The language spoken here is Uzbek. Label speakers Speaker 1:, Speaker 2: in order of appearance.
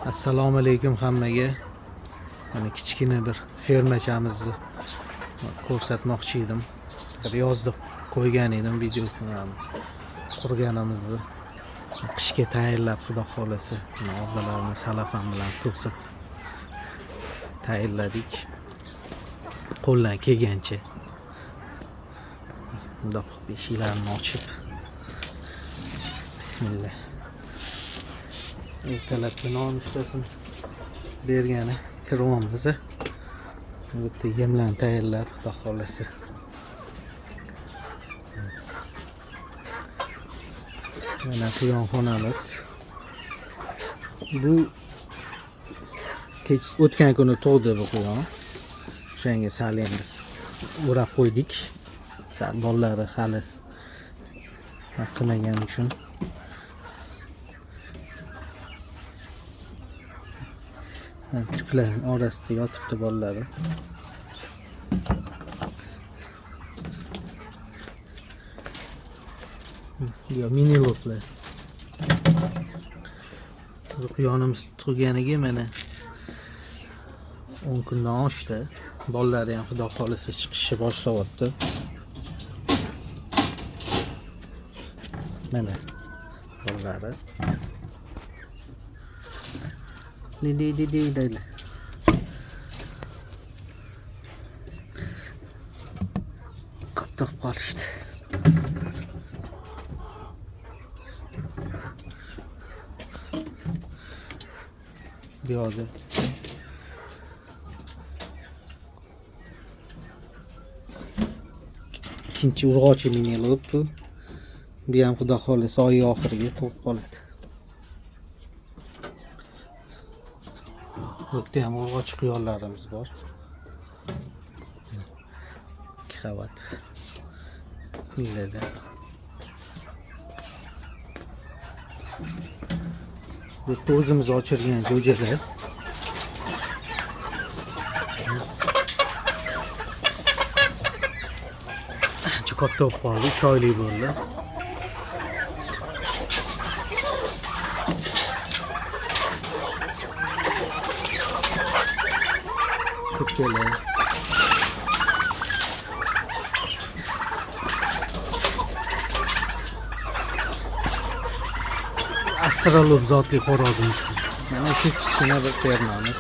Speaker 1: Assalomu alaykum hammaga. Mana kichkina bir fermachamizni ko'rsatmoqchi edim. Bir yozda qo'ygan edim videosini ham qurganimizni. Qishga tayyorlab, xudo xolasa, oldalarini salafan bilan to'sib tayyorladik. Qo'ldan kelgancha. Bundoq eshiklarni ochib bismillah. Ertalabki nonushtasini bergani kiryapmiz. Bu yerda yemlarni tayyorlab, xudo xolasa. Mana xonamiz. Bu o'tgan kuni tug'di bu quyon. O'shanga sal endi o'rab qo'ydik. Sal bolalari hali qilmagan uchun. Tuklar orasida yotibdi bolalari. Yo, mini lotlar. Bu quyonimiz tug'ganiga mana 10 kundan oshdi. Bolalari ham xudo xolasa chiqishni boshlayapti. Mana bolalari. Deydi. Qattiq qolishdi. Bu yoqda ikkinchi urg'ochi minilib bu. Bu ham xudo xolasa oy oxiriga to'g'ri qoladi. Bu yerda ham urg'ochi quyonlarimiz bor. 2 qavat millada. Bu yerda o'zimiz ochirgan jo'jalar. Katta bo'lib qoldi, 3 oylik bo'ldi. Kurtkalar. Astrolog zotli xo'rozimiz. Mana shu kichkina bir fermamiz.